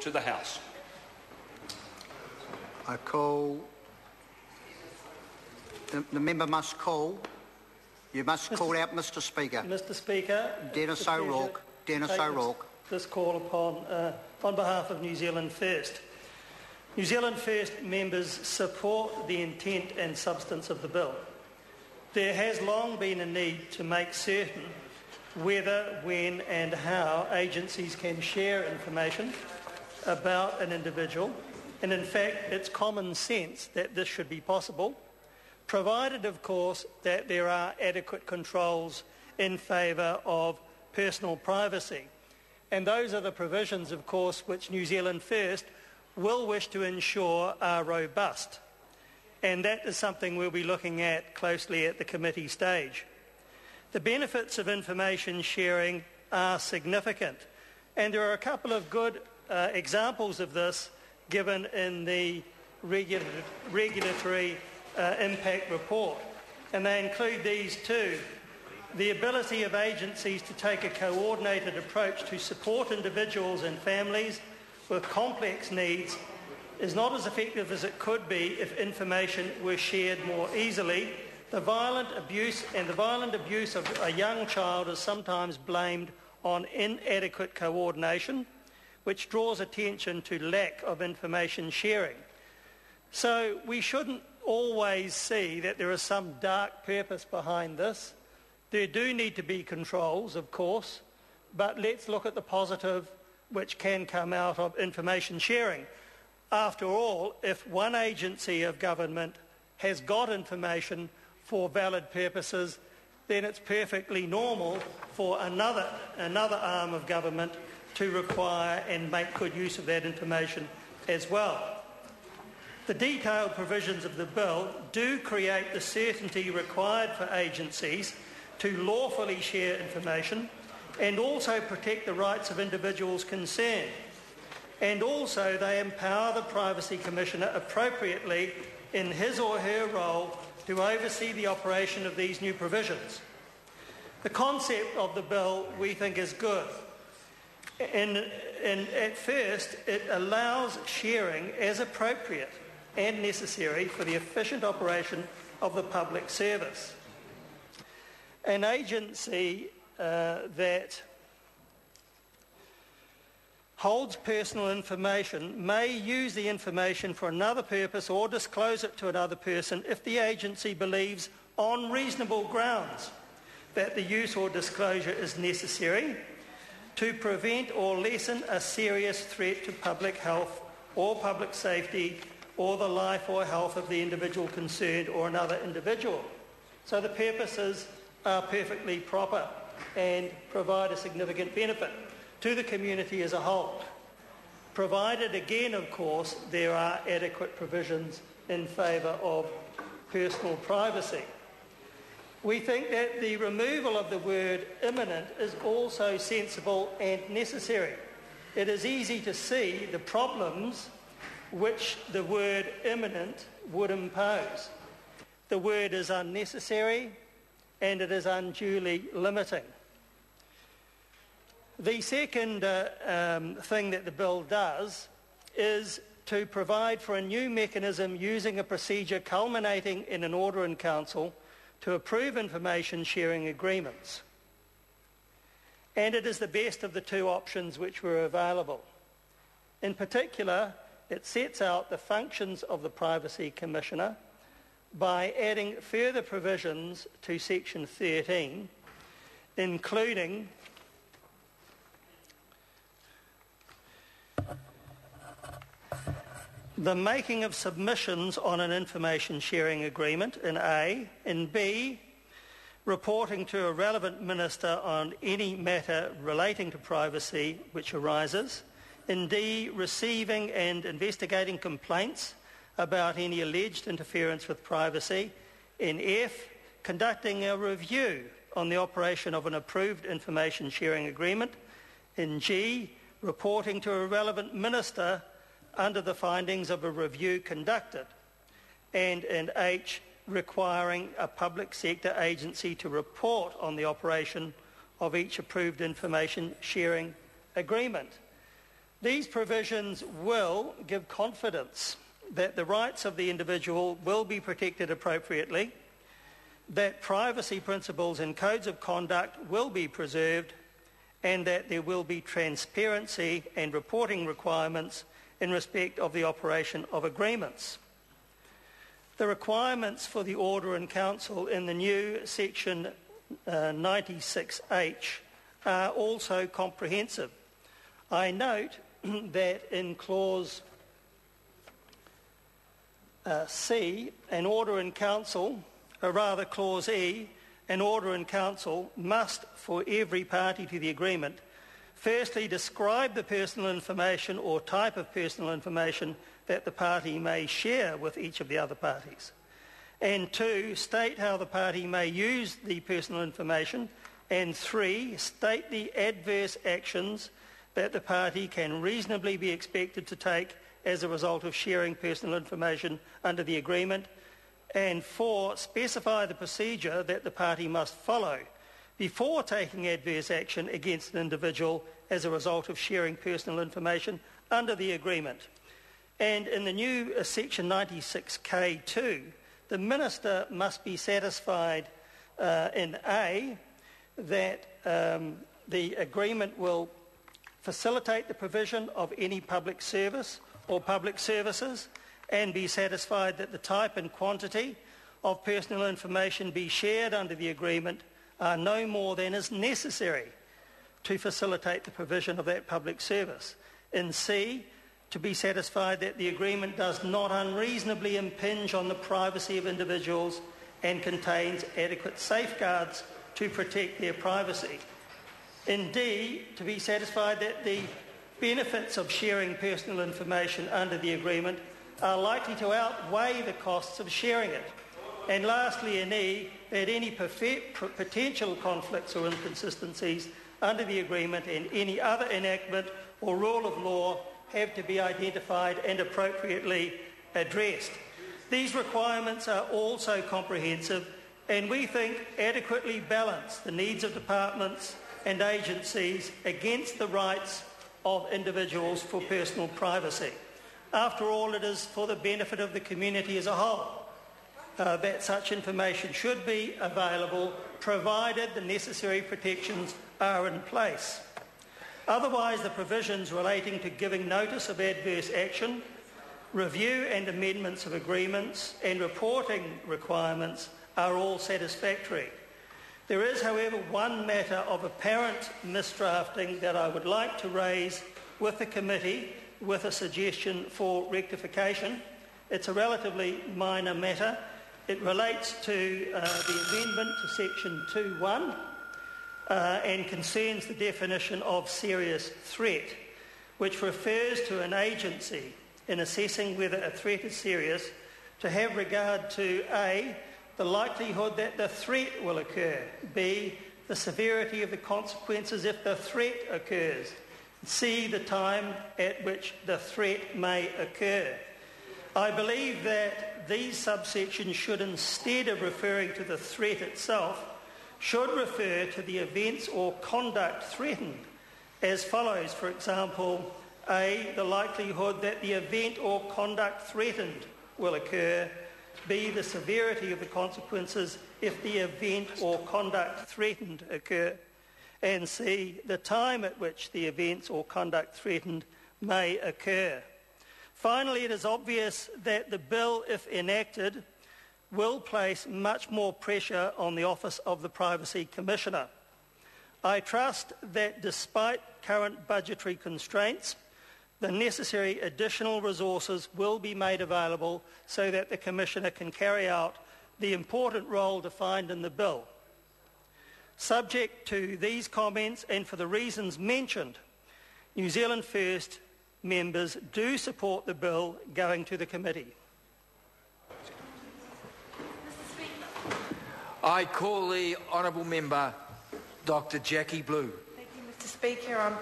put to the House. I call. The member must call. You must call out, Mr. Speaker. Mr. Speaker, Dennis O'Rourke. Dennis O'Rourke. This call upon on behalf of New Zealand First. New Zealand First members support the intent and substance of the bill. There has long been a need to make certain whether, when and how agencies can share information about an individual, and in fact it's common sense that this should be possible, provided of course that there are adequate controls in favour of personal privacy. And those are the provisions of course which New Zealand First will wish to ensure are robust. And that is something we'll be looking at closely at the committee stage. The benefits of information sharing are significant, and there are a couple of good examples of this given in the regulatory impact report, and they include these two. The ability of agencies to take a coordinated approach to support individuals and families with complex needs is not as effective as it could be if information were shared more easily. The violent abuse of a young child is sometimes blamed on inadequate coordination, which draws attention to lack of information sharing. So we shouldn't always see that there is some dark purpose behind this. There do need to be controls, of course, but let's look at the positive which can come out of information sharing. After all, if one agency of government has got information for valid purposes, then it's perfectly normal for another arm of government to require and make good use of that information as well. The detailed provisions of the bill do create the certainty required for agencies to lawfully share information and also protect the rights of individuals concerned. And also they empower the Privacy Commissioner appropriately in his or her role to oversee the operation of these new provisions. The concept of the bill we think is good. And at first it allows sharing as appropriate and necessary for the efficient operation of the public service. An agency that holds personal information may use the information for another purpose or disclose it to another person if the agency believes on reasonable grounds that the use or disclosure is necessary to prevent or lessen a serious threat to public health or public safety or the life or health of the individual concerned or another individual. So the purposes are perfectly proper and provide a significant benefit to the community as a whole, provided again, of course, there are adequate provisions in favour of personal privacy. We think that the removal of the word imminent is also sensible and necessary. It is easy to see the problems which the word imminent would impose. The word is unnecessary and it is unduly limiting. The second thing that the bill does is to provide for a new mechanism using a procedure culminating in an order in Council to approve information sharing agreements. And it is the best of the two options which were available. In particular, it sets out the functions of the Privacy Commissioner by adding further provisions to Section 13, including the making of submissions on an information sharing agreement in A, in B, reporting to a relevant minister on any matter relating to privacy which arises, in D, receiving and investigating complaints about any alleged interference with privacy, in F, conducting a review on the operation of an approved information sharing agreement, in G, reporting to a relevant minister under the findings of a review conducted, and in H, requiring a public sector agency to report on the operation of each approved information sharing agreement. These provisions will give confidence that the rights of the individual will be protected appropriately, that privacy principles and codes of conduct will be preserved, and that there will be transparency and reporting requirements in respect of the operation of agreements. The requirements for the Order in Council in the new section 96H are also comprehensive. I note that in clause C, an Order in Council, or rather clause E, an Order in Council must, for every party to the agreement, firstly describe the personal information or type of personal information that the party may share with each of the other parties. And 2, state how the party may use the personal information. And 3, state the adverse actions that the party can reasonably be expected to take as a result of sharing personal information under the agreement. And 4, specify the procedure that the party must follow before taking adverse action against an individual as a result of sharing personal information under the agreement. And in the new section 96K2, the Minister must be satisfied in A, that the agreement will facilitate the provision of any public service or public services, and be satisfied that the type and quantity of personal information be shared under the agreement are no more than is necessary to facilitate the provision of that public service. In C, to be satisfied that the agreement does not unreasonably impinge on the privacy of individuals and contains adequate safeguards to protect their privacy. In D, to be satisfied that the benefits of sharing personal information under the agreement are likely to outweigh the costs of sharing it. And lastly, in E, that any potential conflicts or inconsistencies under the agreement and any other enactment or rule of law have to be identified and appropriately addressed. These requirements are also comprehensive, and we think adequately balance the needs of departments and agencies against the rights of individuals for personal privacy. After all, it is for the benefit of the community as a whole that such information should be available, provided the necessary protections are in place. Otherwise, the provisions relating to giving notice of adverse action, review and amendments of agreements, and reporting requirements are all satisfactory. There is, however, one matter of apparent misdrafting that I would like to raise with the committee with a suggestion for rectification. It's a relatively minor matter. It relates to the amendment to section 2.1 and concerns the definition of serious threat, which refers to an agency in assessing whether a threat is serious to have regard to A, the likelihood that the threat will occur, B, the severity of the consequences if the threat occurs, C, the time at which the threat may occur. I believe that these subsections should, instead of referring to the threat itself, should refer to the events or conduct threatened as follows. For example, A, the likelihood that the event or conduct threatened will occur, B, the severity of the consequences if the event or conduct threatened occur, and C, the time at which the events or conduct threatened may occur. Finally, it is obvious that the bill, if enacted, will place much more pressure on the Office of the Privacy Commissioner. I trust that despite current budgetary constraints, the necessary additional resources will be made available so that the Commissioner can carry out the important role defined in the bill. Subject to these comments and for the reasons mentioned, New Zealand First members do support the bill going to the committee. I call the Honourable Member Dr. Jackie Blue. Thank you, Mr. Speaker.